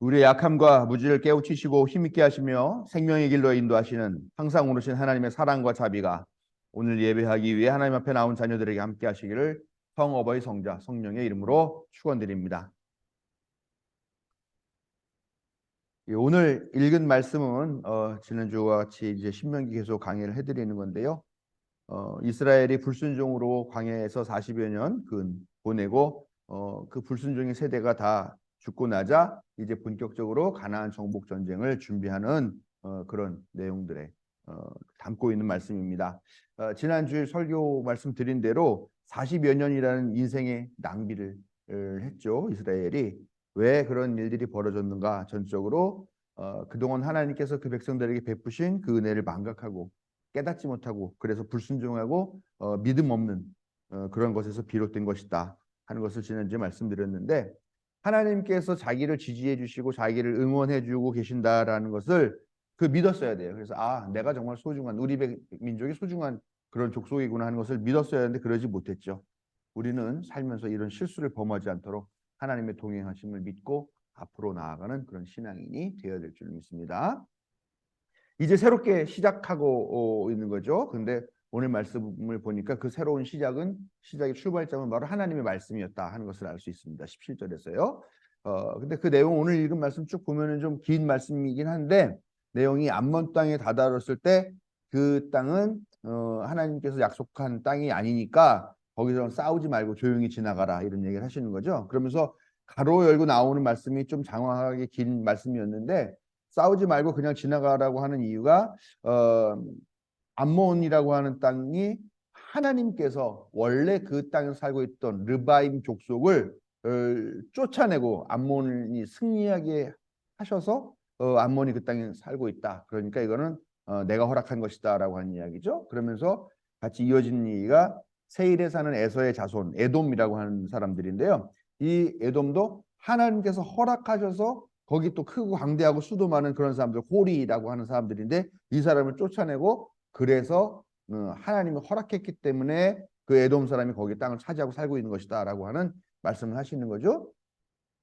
우리의 약함과 무지를 깨우치시고 힘있게 하시며 생명의 길로 인도하시는 항상 오르신 하나님의 사랑과 자비가 오늘 예배하기 위해 하나님 앞에 나온 자녀들에게 함께 하시기를 성어버이 성자 성령의 이름으로 축원드립니다. 오늘 읽은 말씀은 지난주와 같이 이제 신명기 계속 강의를 해드리는 건데요. 이스라엘이 불순종으로 광야에서 40여 년 보내고 그 불순종의 세대가 다 죽고 나자 이제 본격적으로 가나안 정복 전쟁을 준비하는 그런 내용들에 담고 있는 말씀입니다. 지난주 설교 말씀드린 대로 40여 년이라는 인생의 낭비를 했죠. 이스라엘이 왜 그런 일들이 벌어졌는가? 전적으로 그동안 하나님께서 그 백성들에게 베푸신 그 은혜를 망각하고 깨닫지 못하고 그래서 불순종하고 믿음 없는 그런 것에서 비롯된 것이다 하는 것을 지난주에 말씀드렸는데, 하나님께서 자기를 지지해 주시고 자기를 응원해 주고 계신다라는 것을 믿었어야 돼요. 그래서 내가 정말 소중한 우리 민족이 소중한 그런 족속이구나 하는 것을 믿었어야 하는데 그러지 못했죠. 우리는 살면서 이런 실수를 범하지 않도록 하나님의 동행하심을 믿고 앞으로 나아가는 그런 신앙인이 되어야 될 줄 믿습니다. 이제 새롭게 시작하고 있는 거죠. 근데 오늘 말씀을 보니까 그 새로운 시작의 출발점은 바로 하나님의 말씀이었다 하는 것을 알 수 있습니다. 17절에서요. 근데 그 내용 오늘 읽은 말씀 쭉 보면은 좀 긴 말씀이긴 한데, 내용이 암몬 땅에 다다랐을 때 그 땅은 하나님께서 약속한 땅이 아니니까 거기서 싸우지 말고 조용히 지나가라 이런 얘기를 하시는 거죠. 그러면서 가로 열고 나오는 말씀이 좀 장황하게 긴 말씀이었는데, 싸우지 말고 그냥 지나가라고 하는 이유가 암몬이라고 하는 땅이 하나님께서 원래 그 땅에서 살고 있던 르바임 족속을 쫓아내고 암몬이 승리하게 하셔서 암몬이 그 땅에 살고 있다. 그러니까 이거는 내가 허락한 것이다 라고 하는 이야기죠. 그러면서 같이 이어지는 얘기가 세일에 사는 에서의 자손 에돔이라고 하는 사람들인데요. 이 에돔도 하나님께서 허락하셔서 거기 또 크고 광대하고 수도 많은 그런 사람들, 호리라고 하는 사람들인데, 이 사람을 쫓아내고 그래서 하나님이 허락했기 때문에 그 에돔 사람이 거기 땅을 차지하고 살고 있는 것이다 라고 하는 말씀을 하시는 거죠.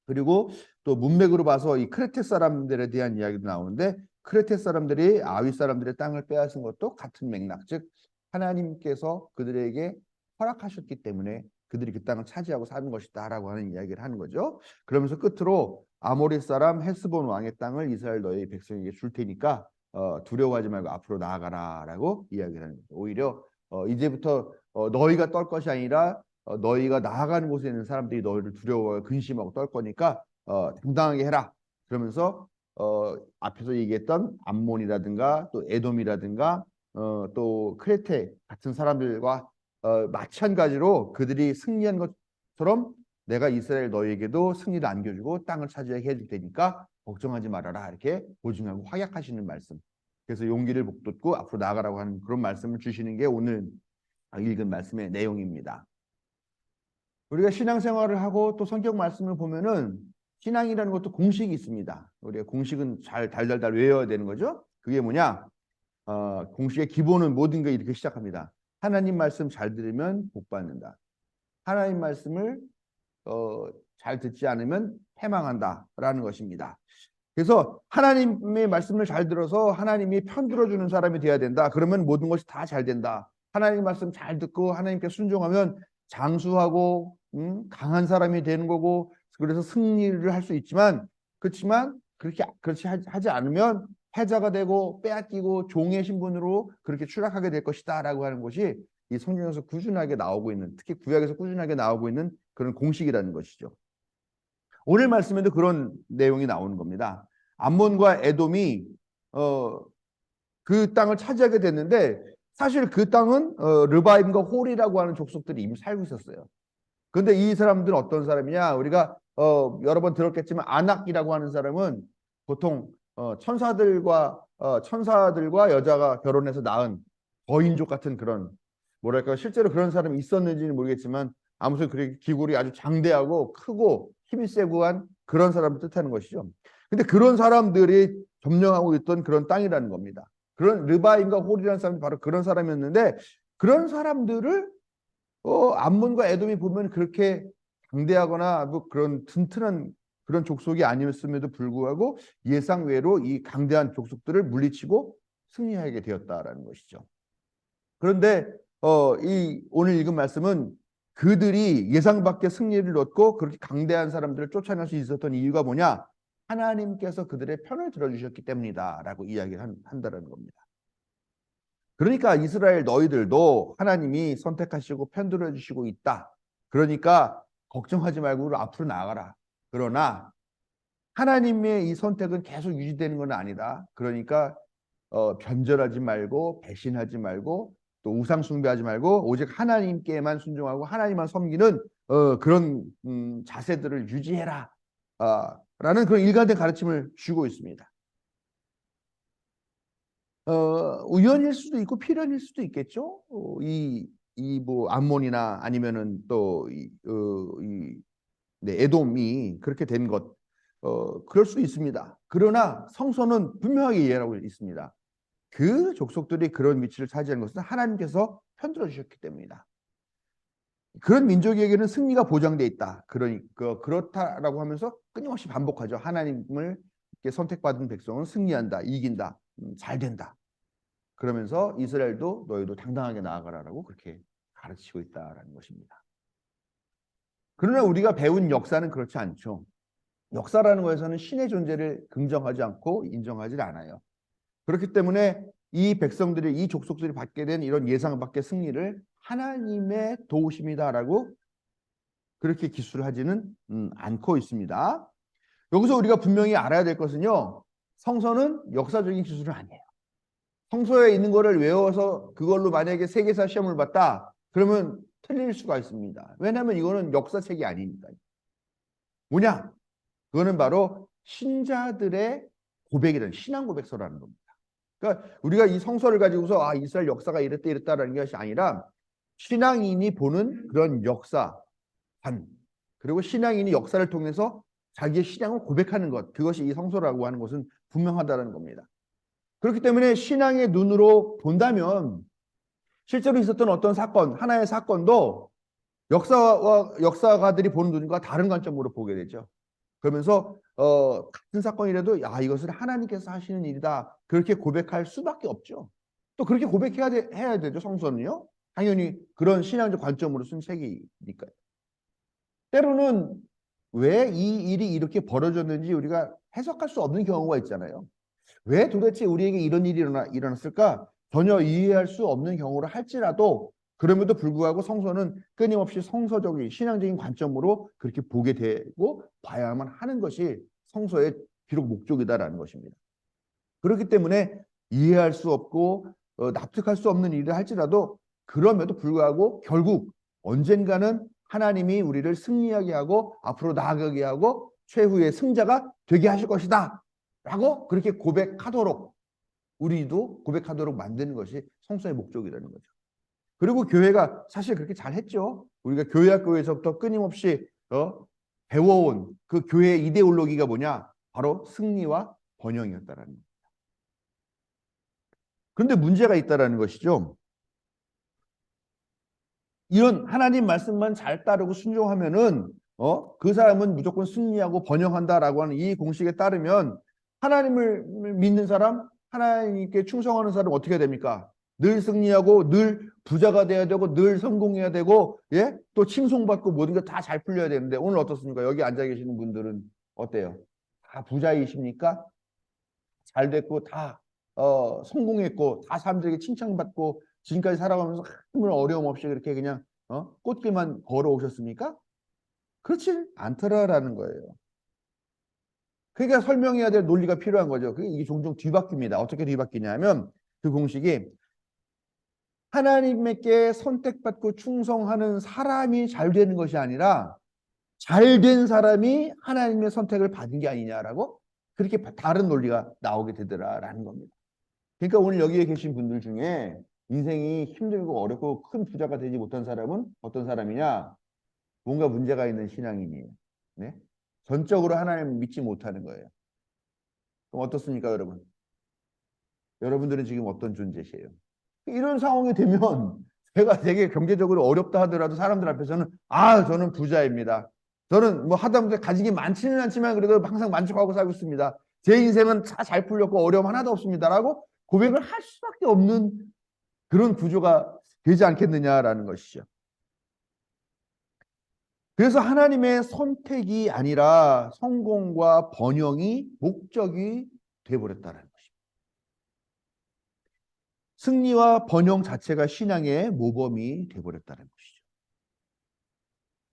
그리고 또 문맥으로 봐서 이 크레테 사람들에 대한 이야기도 나오는데, 크레테 사람들이 아위 사람들의 땅을 빼앗은 것도 같은 맥락, 즉 하나님께서 그들에게 허락하셨기 때문에 그들이 그 땅을 차지하고 사는 것이다 라고 하는 이야기를 하는 거죠. 그러면서 끝으로 아모리 사람 헤스본 왕의 땅을 이스라엘 너희 백성에게 줄 테니까 두려워하지 말고 앞으로 나아가라 라고 이야기를 하는 거죠. 오히려 이제부터 너희가 떨 것이 아니라 너희가 나아가는 곳에 있는 사람들이 너희를 두려워하고 근심하고 떨 거니까 당당하게 해라. 그러면서 앞에서 얘기했던 암몬이라든가 또 에돔이라든가 또 크레테 같은 사람들과 마찬가지로 그들이 승리한 것처럼 내가 이스라엘 너희에게도 승리를 안겨주고 땅을 차지하게 해줄 테니까 걱정하지 말아라 이렇게 보증하고 확약하시는 말씀. 그래서 용기를 북돋고 앞으로 나아가라고 하는 그런 말씀을 주시는 게 오늘 읽은 말씀의 내용입니다. 우리가 신앙생활을 하고 또 성경 말씀을 보면은 신앙이라는 것도 공식이 있습니다. 우리가 공식은 잘 달달달 외워야 되는 거죠. 그게 뭐냐? 공식의 기본은 모든 게 이렇게 시작합니다. 하나님 말씀 잘 들으면 복 받는다. 하나님 말씀을 잘 듣지 않으면 패망한다라는 것입니다. 그래서 하나님의 말씀을 잘 들어서 하나님이 편 들어주는 사람이 돼야 된다. 그러면 모든 것이 다 잘 된다. 하나님 말씀 잘 듣고 하나님께 순종하면 장수하고 강한 사람이 되는 거고, 그래서 승리를 할 수 있지만, 그렇지 하지 않으면 패자가 되고 빼앗기고 종의 신분으로 그렇게 추락하게 될 것이다라고 하는 것이 이 성경에서 꾸준하게 나오고 있는, 특히 구약에서 꾸준하게 나오고 있는 그런 공식이라는 것이죠. 오늘 말씀에도 그런 내용이 나오는 겁니다. 암몬과 에돔이 그 땅을 차지하게 됐는데, 사실 그 땅은 르바임과 홀이라고 하는 족속들이 이미 살고 있었어요. 그런데 이 사람들은 어떤 사람이냐? 우리가 여러 번 들었겠지만 아낙이라고 하는 사람은 보통 천사들과 여자가 결혼해서 낳은 거인족 같은 그런, 뭐랄까 실제로 그런 사람이 있었는지는 모르겠지만 아무튼 그렇게 기골이 아주 장대하고 크고 힘이 세고 한 그런 사람을 뜻하는 것이죠. 근데 그런 사람들이 점령하고 있던 그런 땅이라는 겁니다. 그런 르바임과 홀이라는 사람이 바로 그런 사람이었는데, 그런 사람들을 암몬과 에돔이 보면 그렇게 강대하거나 뭐 그런 튼튼한 그런 족속이 아니었음에도 불구하고 예상외로 이 강대한 족속들을 물리치고 승리하게 되었다라는 것이죠. 그런데 이 오늘 읽은 말씀은 그들이 예상 밖의 승리를 얻고 그렇게 강대한 사람들을 쫓아낼 수 있었던 이유가 뭐냐? 하나님께서 그들의 편을 들어주셨기 때문이다라고 이야기를 한다는 겁니다. 그러니까 이스라엘 너희들도 하나님이 선택하시고 편들어 주시고 있다. 그러니까 걱정하지 말고 앞으로 나아가라. 그러나 하나님의 이 선택은 계속 유지되는 건 아니다. 그러니까 변절하지 말고 배신하지 말고 또 우상 숭배하지 말고 오직 하나님께만 순종하고 하나님만 섬기는 그런 자세들을 유지해라. 라는 그런 일관된 가르침을 주고 있습니다. 우연일 수도 있고 필연일 수도 있겠죠. 뭐 암몬이나 아니면은 또 네, 에돔이 그렇게 된 것, 그럴 수 있습니다. 그러나 성서는 분명하게 이해하고 있습니다. 그 족속들이 그런 위치를 차지하는 것은 하나님께서 편들어 주셨기 때문이다. 그런 민족에게는 승리가 보장돼 있다. 그렇다라고 하면서 끊임없이 반복하죠. 하나님을 선택받은 백성은 승리한다, 이긴다, 잘 된다. 그러면서 이스라엘도 너희도 당당하게 나아가라라고 그렇게 가르치고 있다라는 것입니다. 그러나 우리가 배운 역사는 그렇지 않죠. 역사라는 것에서는 신의 존재를 긍정하지 않고 인정하지 않아요. 그렇기 때문에 이 백성들이 이 족속들이 받게 된 이런 예상 밖의 승리를 하나님의 도우심이다라고 그렇게 기술을 하지는 않고 있습니다. 여기서 우리가 분명히 알아야 될 것은요. 성서는 역사적인 기술은 아니에요. 성서에 있는 거를 외워서 그걸로 만약에 세계사 시험을 봤다. 그러면 틀릴 수가 있습니다. 왜냐하면 이거는 역사책이 아니니까요. 뭐냐? 그거는 바로 신자들의 고백이라는 신앙 고백서라는 겁니다. 그러니까 우리가 이 성서를 가지고서 이스라엘 역사가 이랬다 이랬다라는 것이 아니라 신앙인이 보는 그런 역사관 그리고 신앙인이 역사를 통해서 자기의 신앙을 고백하는 것 그것이 이 성서라고 하는 것은 분명하다는 겁니다. 그렇기 때문에 신앙의 눈으로 본다면 실제로 있었던 어떤 사건 하나의 사건도 역사가들이 보는 눈과 다른 관점으로 보게 되죠. 그러면서 같은 사건이라도 이것은 하나님께서 하시는 일이다. 그렇게 고백할 수밖에 없죠. 또 그렇게 해야 되죠. 성서는요. 당연히 그런 신앙적 관점으로 쓴 책이니까요. 때로는 왜 이 일이 이렇게 벌어졌는지 우리가 해석할 수 없는 경우가 있잖아요. 왜 도대체 우리에게 이런 일이 일어났을까? 전혀 이해할 수 없는 경우를 할지라도 그럼에도 불구하고 성서는 끊임없이 성서적인 신앙적인 관점으로 그렇게 보게 되고 봐야만 하는 것이 성서의 비록 목적이다라는 것입니다. 그렇기 때문에 이해할 수 없고 납득할 수 없는 일을 할지라도 그럼에도 불구하고 결국 언젠가는 하나님이 우리를 승리하게 하고 앞으로 나아가게 하고 최후의 승자가 되게 하실 것이다 라고 그렇게 고백하도록 우리도 고백하도록 만드는 것이 성서의 목적이라는 거죠. 그리고 교회가 사실 그렇게 잘했죠. 우리가 교회학교에서부터 끊임없이 배워온 그 교회의 이데올로기가 뭐냐? 바로 승리와 번영이었다라는 겁니다. 그런데 문제가 있다라는 것이죠. 이런 하나님 말씀만 잘 따르고 순종하면은 그 사람은 무조건 승리하고 번영한다라고 하는 이 공식에 따르면 하나님을 믿는 사람, 하나님께 충성하는 사람 어떻게 됩니까? 늘 승리하고 늘 부자가 돼야 되고 늘 성공해야 되고 또 칭송받고 모든 게 다 잘 풀려야 되는데 오늘 어떻습니까? 여기 앉아 계시는 분들은 어때요? 다 부자이십니까? 잘 됐고 다 성공했고 다 사람들에게 칭찬받고 지금까지 살아가면서 아무 어려움 없이 그렇게 그냥 꽃길만 걸어오셨습니까? 그렇지 않더라라는 거예요. 그러니까 설명해야 될 논리가 필요한 거죠. 이게 종종 뒤바뀝니다. 어떻게 뒤바뀌냐면 그 공식이 하나님께 선택받고 충성하는 사람이 잘 되는 것이 아니라 잘 된 사람이 하나님의 선택을 받은 게 아니냐라고 그렇게 다른 논리가 나오게 되더라라는 겁니다. 그러니까 오늘 여기에 계신 분들 중에 인생이 힘들고 어렵고 큰 부자가 되지 못한 사람은 어떤 사람이냐? 뭔가 문제가 있는 신앙인이에요. 네? 전적으로 하나님을 믿지 못하는 거예요. 그럼 어떻습니까, 여러분? 여러분들은 지금 어떤 존재시에요? 이런 상황이 되면 제가 되게 경제적으로 어렵다 하더라도 사람들 앞에서는 저는 부자입니다. 저는 뭐 하다못해 가진 게 많지는 않지만 그래도 항상 만족하고 살고 있습니다. 제 인생은 다 잘 풀렸고 어려움 하나도 없습니다라고 고백을 할 수밖에 없는 그런 구조가 되지 않겠느냐라는 것이죠. 그래서 하나님의 선택이 아니라 성공과 번영이 목적이 되어버렸다는 것입니다. 승리와 번영 자체가 신앙의 모범이 되어버렸다는 것이죠.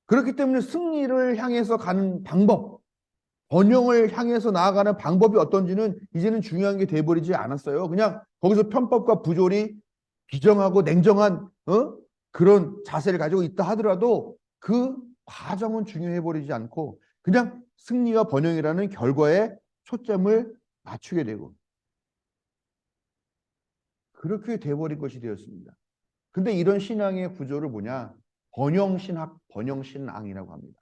그렇기 때문에 승리를 향해서 가는 방법, 번영을 향해서 나아가는 방법이 어떤지는 이제는 중요한 게 돼버리지 않았어요. 그냥 거기서 편법과 부조리, 비정하고 냉정한 그런 자세를 가지고 있다 하더라도 그 과정은 중요해 버리지 않고 그냥 승리와 번영이라는 결과에 초점을 맞추게 되고 그렇게 돼버린 것이 되었습니다. 근데 이런 신앙의 구조를 뭐냐? 번영신학, 번영신앙이라고 합니다.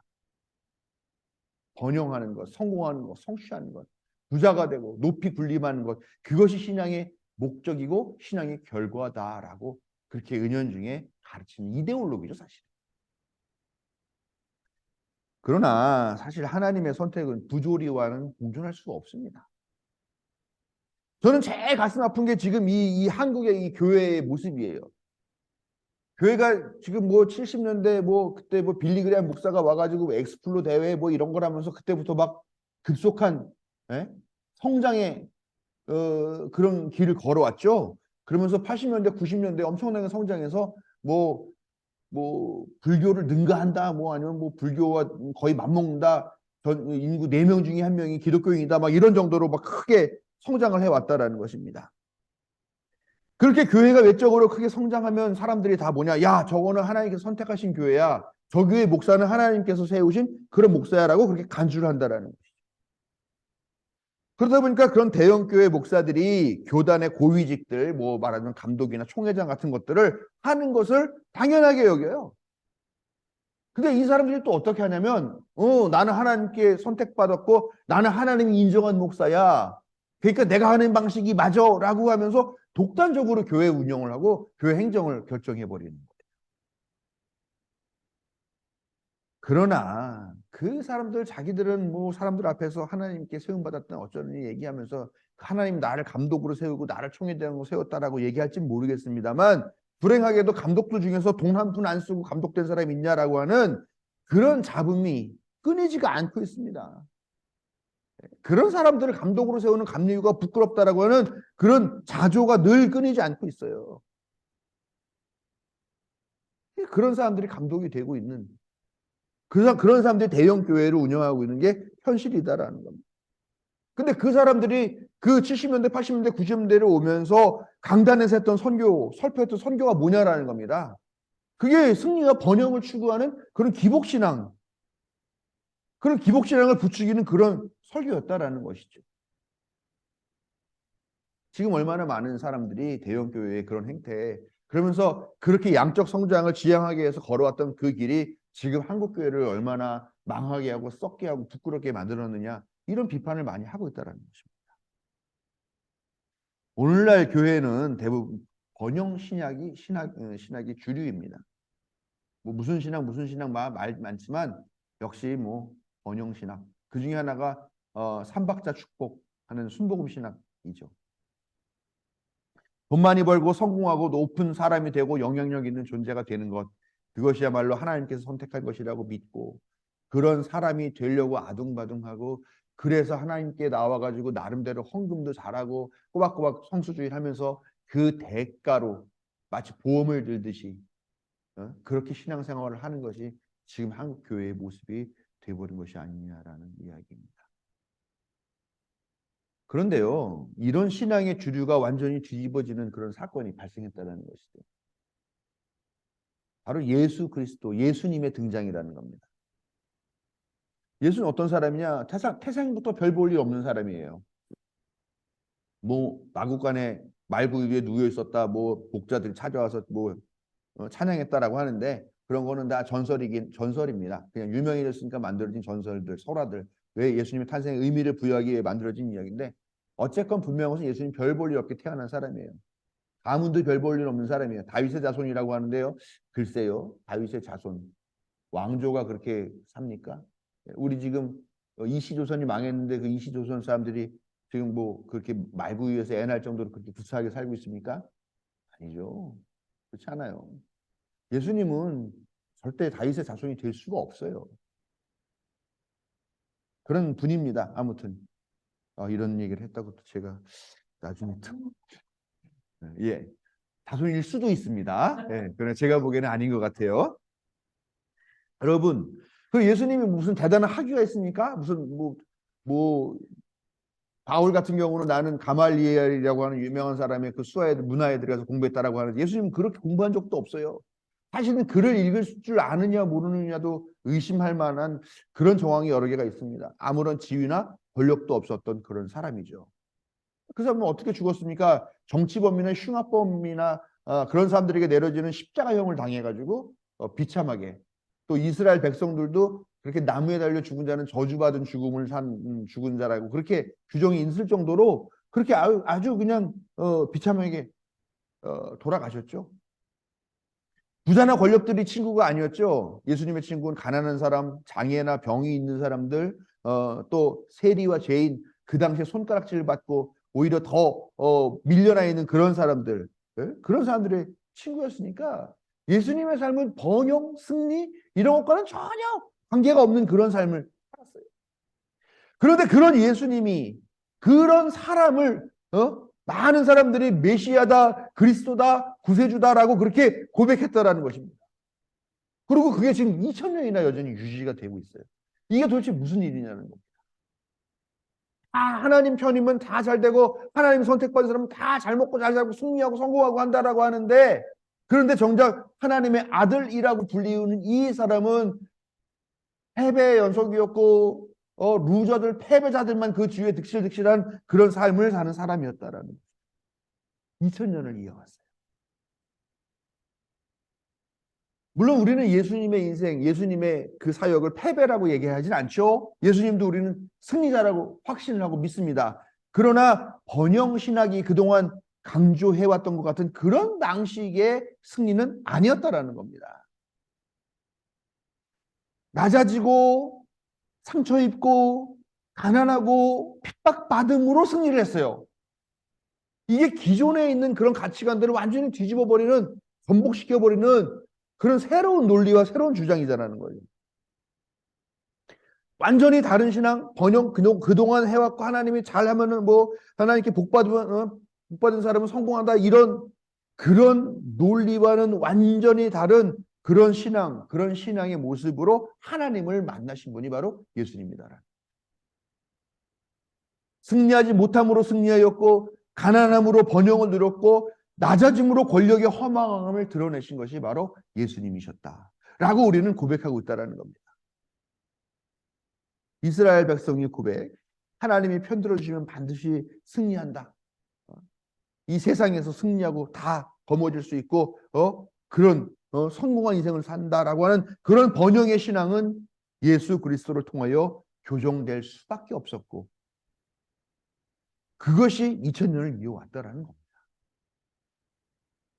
번영하는 것, 성공하는 것, 성취하는 것, 부자가 되고 높이 군림하는 것, 그것이 신앙의 목적이고 신앙의 결과다라고 그렇게 은연중에 가르치는 이데올로기죠, 사실. 그러나 사실 하나님의 선택은 부조리와는 공존할 수가 없습니다. 저는 제일 가슴 아픈 게 지금 이 한국의 이 교회의 모습이에요. 교회가 지금 뭐 70년대 뭐 그때 뭐 빌리그레암 목사가 와가지고 엑스플로 대회 뭐 이런 거라면서 그때부터 막 급속한 성장의 그런 길을 걸어왔죠. 그러면서 80년대, 90년대 엄청나게 성장해서 뭐, 뭐 불교를 능가한다, 뭐 아니면 뭐 불교와 거의 맞먹는다. 전 인구 4명 중에 1명이 기독교인이다, 막 이런 정도로 막 크게 성장을 해왔다라는 것입니다. 그렇게 교회가 외적으로 크게 성장하면 사람들이 다 뭐냐? 야, 저거는 하나님께서 선택하신 교회야. 저 교회 목사는 하나님께서 세우신 그런 목사야라고 그렇게 간주를 한다라는 거예요. 그러다 보니까 그런 대형 교회 목사들이 교단의 고위직들, 뭐 말하자면 감독이나 총회장 같은 것들을 하는 것을 당연하게 여겨요. 근데 이 사람들이 또 어떻게 하냐면, 나는 하나님께 선택받았고, 나는 하나님이 인정한 목사야. 그러니까 내가 하는 방식이 맞아. 라고 하면서 독단적으로 교회 운영을 하고 교회 행정을 결정해버리는 거예요. 그러나 그 사람들 자기들은 뭐 사람들 앞에서 하나님께 세움받았다 어쩌니 얘기하면서 하나님 나를 감독으로 세우고 나를 총회장으로 세웠다라고 얘기할지 모르겠습니다만 불행하게도 감독들 중에서 돈 한 푼 안 쓰고 감독된 사람이 있냐라고 하는 그런 잡음이 끊이지가 않고 있습니다. 그런 사람들을 감독으로 세우는 감리교가 부끄럽다라고 하는 그런 자조가 늘 끊이지 않고 있어요. 그런 사람들이 감독이 되고 있는 그런 사람들이 대형 교회를 운영하고 있는 게 현실이다라는 겁니다. 근데 그 사람들이 그 70년대, 80년대, 90년대를 오면서 강단에서 했던 선교, 설교했던 선교가 뭐냐라는 겁니다. 그게 승리와 번영을 추구하는 그런 기복신앙, 그런 기복신앙을 부추기는 그런 설교였다라는 것이죠. 지금 얼마나 많은 사람들이 대형 교회의 그런 행태, 그러면서 그렇게 양적 성장을 지향하기 위해서 걸어왔던 그 길이 지금 한국 교회를 얼마나 망하게 하고 썩게 하고 부끄럽게 만들었느냐 이런 비판을 많이 하고 있다는 것입니다. 오늘날 교회는 대부분 번영 신학이 주류입니다. 뭐 무슨 신학 말 많지만 역시 뭐 번영 신학 그 중에 하나가 삼박자 축복하는 순복음 신학이죠. 돈 많이 벌고 성공하고 높은 사람이 되고 영향력 있는 존재가 되는 것 그것이야말로 하나님께서 선택한 것이라고 믿고 그런 사람이 되려고 아둥바둥하고 그래서 하나님께 나와가지고 나름대로 헌금도 잘하고 꼬박꼬박 성수주의를 하면서 그 대가로 마치 보험을 들듯이 그렇게 신앙생활을 하는 것이 지금 한국 교회의 모습이 되어버린 것이 아니냐라는 이야기입니다. 그런데요, 이런 신앙의 주류가 완전히 뒤집어지는 그런 사건이 발생했다는 것이죠. 바로 예수 그리스도, 예수님의 등장이라는 겁니다. 예수는 어떤 사람이냐? 태생부터 별 볼 일 없는 사람이에요. 뭐 마구간에 말구 위에 누워 있었다, 뭐 목자들이 찾아와서 뭐 찬양했다라고 하는데 그런 거는 다 전설입니다. 그냥 유명해졌으니까 만들어진 전설들, 설화들. 왜 예수님의 탄생의 의미를 부여하기 위해 만들어진 이야기인데 어쨌건 분명한 것은 예수님 별 볼 일 없게 태어난 사람이에요. 가문도 별 볼 일 없는 사람이에요. 다윗의 자손이라고 하는데요. 글쎄요. 다윗의 자손. 왕조가 그렇게 삽니까? 우리 지금 이시조선이 망했는데 그 이시조선 사람들이 지금 뭐 그렇게 말구유에서 애 낳을 정도로 그렇게 부유하게 살고 있습니까? 아니죠. 그렇지 않아요. 예수님은 절대 다윗의 자손이 될 수가 없어요. 그런 분입니다. 아무튼 이런 얘기를 했다고 또 제가 나중에 예, 자손일 수도 있습니다. 예, 그러나 제가 보기에는 아닌 것 같아요. 여러분, 그 예수님이 무슨 대단한 학위가 있습니까? 무슨 뭐 바울 같은 경우는 나는 가말리엘이라고 하는 유명한 사람의 그 수하에 문화에 들어가서 공부했다라고 하는데 예수님은 그렇게 공부한 적도 없어요. 사실은 글을 읽을 줄 아느냐 모르느냐도 의심할 만한 그런 정황이 여러 개가 있습니다. 아무런 지위나 권력도 없었던 그런 사람이죠. 그 사람은 어떻게 죽었습니까? 정치범이나 흉악범이나 그런 사람들에게 내려지는 십자가형을 당해가지고 비참하게 또 이스라엘 백성들도 그렇게 나무에 달려 죽은 자는 저주받은 죽음을 산 죽은 자라고 그렇게 규정이 있을 정도로 그렇게 아주 그냥 비참하게 돌아가셨죠. 부자나 권력들이 친구가 아니었죠. 예수님의 친구는 가난한 사람, 장애나 병이 있는 사람들, 또 세리와 죄인, 그 당시에 손가락질을 받고 오히려 더 밀려나 있는 그런 사람들, 그런 사람들의 친구였으니까 예수님의 삶은 번영, 승리 이런 것과는 전혀 관계가 없는 그런 삶을 살았어요. 그런데 그런 예수님이 그런 사람을 많은 사람들이 메시아다, 그리스도다, 구세주다라고 그렇게 고백했다라는 것입니다. 그리고 그게 지금 2000년이나 여전히 유지가 되고 있어요. 이게 도대체 무슨 일이냐는 겁니다. 하나님 편이면 다 잘 되고 하나님 선택받은 사람은 다 잘 먹고 잘 살고 승리하고 성공하고 한다라고 하는데 그런데 정작 하나님의 아들이라고 불리우는 이 사람은 패배의 연속이었고 루저들 패배자들만 그 주위에 득실득실한 그런 삶을 사는 사람이었다라는 거죠. 2000년을 이어왔어요. 물론 우리는 예수님의 인생, 예수님의 그 사역을 패배라고 얘기하진 않죠. 예수님도 우리는 승리자라고 확신을 하고 믿습니다. 그러나 번영신학이 그동안 강조해왔던 것 같은 그런 방식의 승리는 아니었다라는 겁니다. 낮아지고 상처 입고 가난하고 핍박받음으로 승리를 했어요. 이게 기존에 있는 그런 가치관들을 완전히 뒤집어버리는, 전복시켜버리는 그런 새로운 논리와 새로운 주장이잖아는 거예요. 완전히 다른 신앙, 번영, 그동안 해왔고 하나님이 잘하면은 하나님께 복받은 사람은 성공한다. 그런 논리와는 완전히 다른 그런 신앙의 모습으로 하나님을 만나신 분이 바로 예수님입니다. 승리하지 못함으로 승리하였고 가난함으로 번영을 누렸고 낮아짐으로 권력의 허망함을 드러내신 것이 바로 예수님이셨다라고 우리는 고백하고 있다는 겁니다. 이스라엘 백성의 고백, 하나님이 편들어 주시면 반드시 승리한다. 이 세상에서 승리하고 다 거머쥘 수 있고 그런 성공한 인생을 산다라고 하는 그런 번영의 신앙은 예수 그리스도를 통하여 교정될 수밖에 없었고 그것이 2000년을 이어왔다라는 겁니다.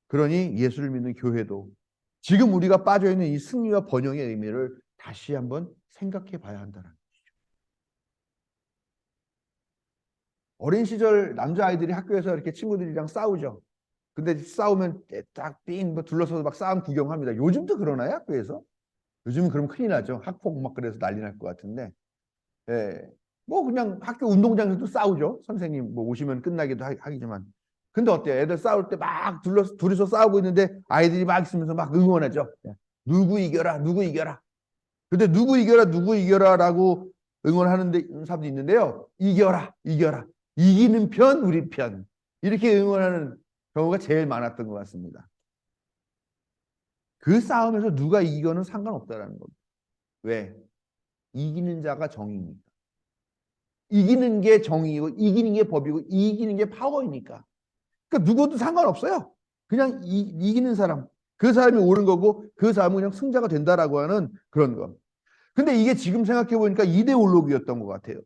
그러니 예수를 믿는 교회도 지금 우리가 빠져있는 이 승리와 번영의 의미를 다시 한번 생각해 봐야 한다는 것이죠. 어린 시절 남자아이들이 학교에서 이렇게 친구들이랑 싸우죠. 근데 싸우면 딱 둘러서서 막 싸움 구경합니다. 요즘도 그러나요, 학교에서? 요즘은 그러면 큰일 나죠. 학폭 막 그래서 난리 날 것 같은데. 예. 그냥 학교 운동장에서도 싸우죠. 선생님 오시면 끝나기도 하겠지만. 근데 어때요? 애들 싸울 때 막 둘이서 싸우고 있는데 아이들이 막 있으면서 막 응원하죠. 누구 이겨라, 누구 이겨라. 근데 누구 이겨라라고 응원하는 사람도 있는데요. 이겨라, 이겨라. 이기는 편, 우리 편. 이렇게 응원하는 경우가 제일 많았던 것 같습니다. 그 싸움에서 누가 이기거는 상관없다라는 겁니다. 왜? 이기는 자가 정의니까. 이기는 게 정의이고 이기는 게 법이고 이기는 게 파워이니까. 그러니까 누구도 상관없어요. 그냥 이기는 사람. 그 사람이 옳은 거고 그 사람은 그냥 승자가 된다라고 하는 그런 거. 근데 이게 지금 생각해 보니까 이데올로기였던 것 같아요.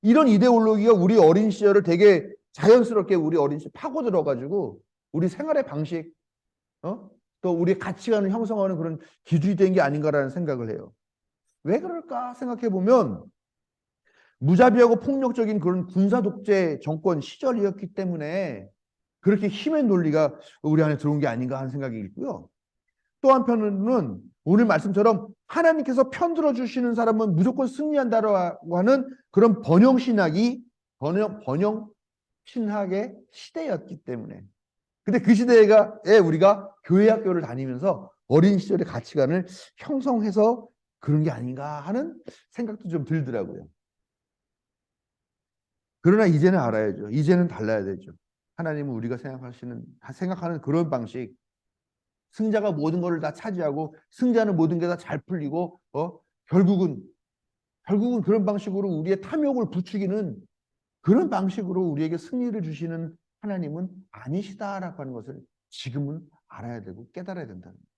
이런 이데올로기가 우리 어린 시절을 되게 자연스럽게 우리 어린 시절 파고들어가지고 우리 생활의 방식, 또 우리 가치관을 형성하는 그런 기준이 된 게 아닌가라는 생각을 해요. 왜 그럴까 생각해 보면 무자비하고 폭력적인 그런 군사 독재 정권 시절이었기 때문에 그렇게 힘의 논리가 우리 안에 들어온 게 아닌가 하는 생각이 있고요. 또 한편으로는 오늘 말씀처럼 하나님께서 편들어 주시는 사람은 무조건 승리한다라고 하는 그런 번영 신학의 시대였기 때문에. 근데 그 시대에 우리가 교회 학교를 다니면서 어린 시절의 가치관을 형성해서 그런 게 아닌가 하는 생각도 좀 들더라고요. 그러나 이제는 알아야죠. 이제는 달라야 되죠. 하나님은 우리가 생각하는 그런 방식, 승자가 모든 것을 다 차지하고 승자는 모든 게 다 잘 풀리고 결국은 그런 방식으로 우리의 탐욕을 부추기는 그런 방식으로 우리에게 승리를 주시는 하나님은 아니시다라고 하는 것을 지금은 알아야 되고 깨달아야 된다는 거예요.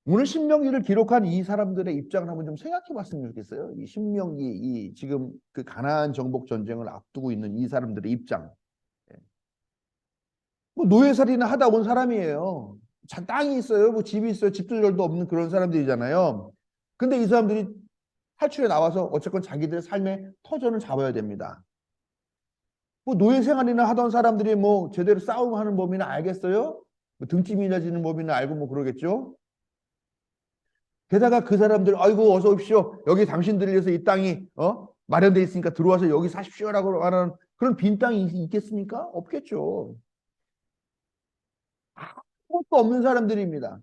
오늘 신명기를 기록한 이 사람들의 입장을 한번 좀 생각해 봤으면 좋겠어요. 이 신명기, 이 지금 그 가나안 정복 전쟁을 앞두고 있는 이 사람들의 입장. 뭐 노예살이나 하다 온 사람이에요. 땅이 있어요. 뭐 집이 있어요. 집도 절도 없는 그런 사람들이잖아요. 근데 이 사람들이 탈출해 나와서 어쨌건 자기들의 삶의 터전을 잡아야 됩니다. 뭐 노예 생활이나 하던 사람들이 뭐 제대로 싸움하는 법이나 알겠어요? 뭐 등짐이나 지는 법이나 알고 뭐 그러겠죠? 게다가 그 사람들 아이고 어서 오십시오. 여기 당신들을 위해서 이 땅이 마련돼 있으니까 들어와서 여기 사십시오라고 하는 그런 빈 땅이 있겠습니까? 없겠죠. 아무것도 없는 사람들입니다.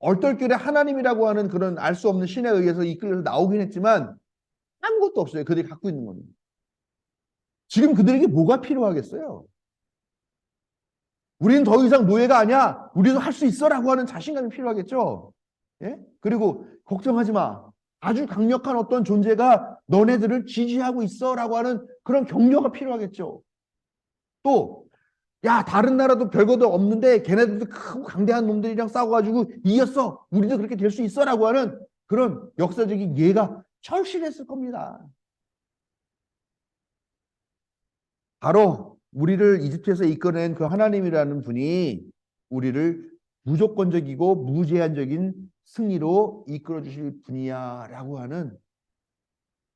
얼떨결에 하나님이라고 하는 그런 알 수 없는 신에 의해서 이끌려서 나오긴 했지만 아무것도 없어요. 그들이 갖고 있는 겁니다. 지금 그들에게 뭐가 필요하겠어요? 우리는 더 이상 노예가 아니야. 우리도 할 수 있어라고 하는 자신감이 필요하겠죠. 예? 그리고 걱정하지 마. 아주 강력한 어떤 존재가 너네들을 지지하고 있어라고 하는 그런 격려가 필요하겠죠. 또 야, 다른 나라도 별거도 없는데 걔네들도 크고 강대한 놈들이랑 싸워가지고 이겼어. 우리도 그렇게 될 수 있어라고 하는 그런 역사적인 예가 철실했을 겁니다. 바로 우리를 이집트에서 이끌어낸 그 하나님이라는 분이 우리를 무조건적이고 무제한적인 승리로 이끌어 주실 분이야라고 하는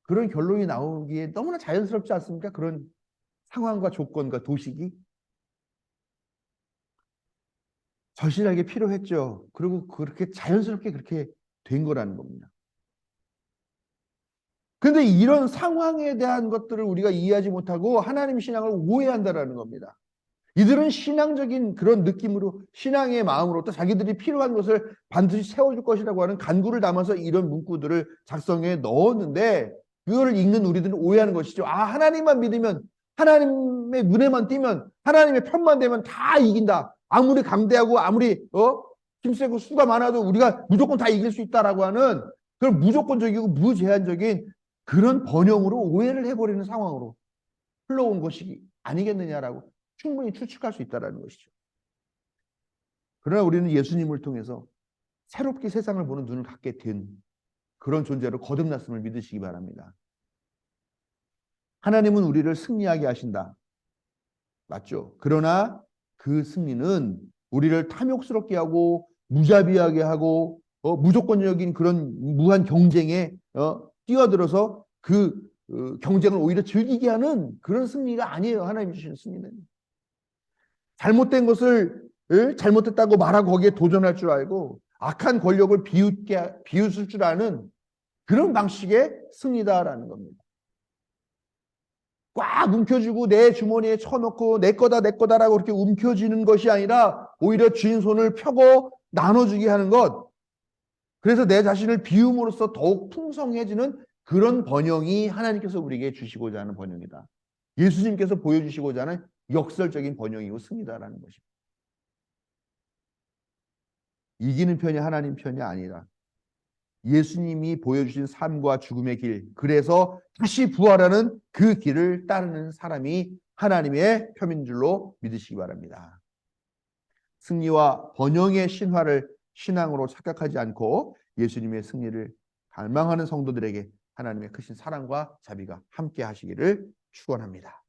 그런 결론이 나오기에 너무나 자연스럽지 않습니까? 그런 상황과 조건과 도식이 절실하게 필요했죠. 그리고 그렇게 자연스럽게 그렇게 된 거라는 겁니다. 근데 이런 상황에 대한 것들을 우리가 이해하지 못하고 하나님 신앙을 오해한다라는 겁니다. 이들은 신앙적인 그런 느낌으로 신앙의 마음으로 또 자기들이 필요한 것을 반드시 세워줄 것이라고 하는 간구를 담아서 이런 문구들을 작성해 넣었는데 그거를 읽는 우리들은 오해하는 것이죠. 아, 하나님만 믿으면 하나님의 눈에만 띄면 하나님의 편만 되면 다 이긴다. 아무리 강대하고 아무리 힘세고 수가 많아도 우리가 무조건 다 이길 수 있다라고 하는 그런 무조건적이고 무제한적인 그런 번영으로 오해를 해버리는 상황으로 흘러온 것이 아니겠느냐라고 충분히 추측할 수 있다는 것이죠. 그러나 우리는 예수님을 통해서 새롭게 세상을 보는 눈을 갖게 된 그런 존재로 거듭났음을 믿으시기 바랍니다. 하나님은 우리를 승리하게 하신다. 맞죠? 그러나 그 승리는 우리를 탐욕스럽게 하고 무자비하게 하고 무조건적인 그런 무한 경쟁에 뛰어들어서 그 경쟁을 오히려 즐기게 하는 그런 승리가 아니에요. 하나님 주시는 승리는. 잘못된 것을 잘못됐다고 말하고 거기에 도전할 줄 알고 악한 권력을 비웃을 줄 아는 그런 방식의 승리다라는 겁니다. 꽉 움켜쥐고 내 주머니에 쳐놓고 내 거다라고 그렇게 움켜쥐는 것이 아니라 오히려 쥔 손을 펴고 나눠주게 하는 것. 그래서 내 자신을 비움으로써 더욱 풍성해지는 그런 번영이 하나님께서 우리에게 주시고자 하는 번영이다. 예수님께서 보여주시고자 하는 역설적인 번영이고 승리다라는 것입니다. 이기는 편이 하나님 편이 아니라 예수님이 보여주신 삶과 죽음의 길, 그래서 다시 부활하는 그 길을 따르는 사람이 하나님의 편인 줄로 믿으시기 바랍니다. 승리와 번영의 신화를 신앙으로 착각하지 않고 예수님의 승리를 갈망하는 성도들에게 하나님의 크신 사랑과 자비가 함께 하시기를 축원합니다.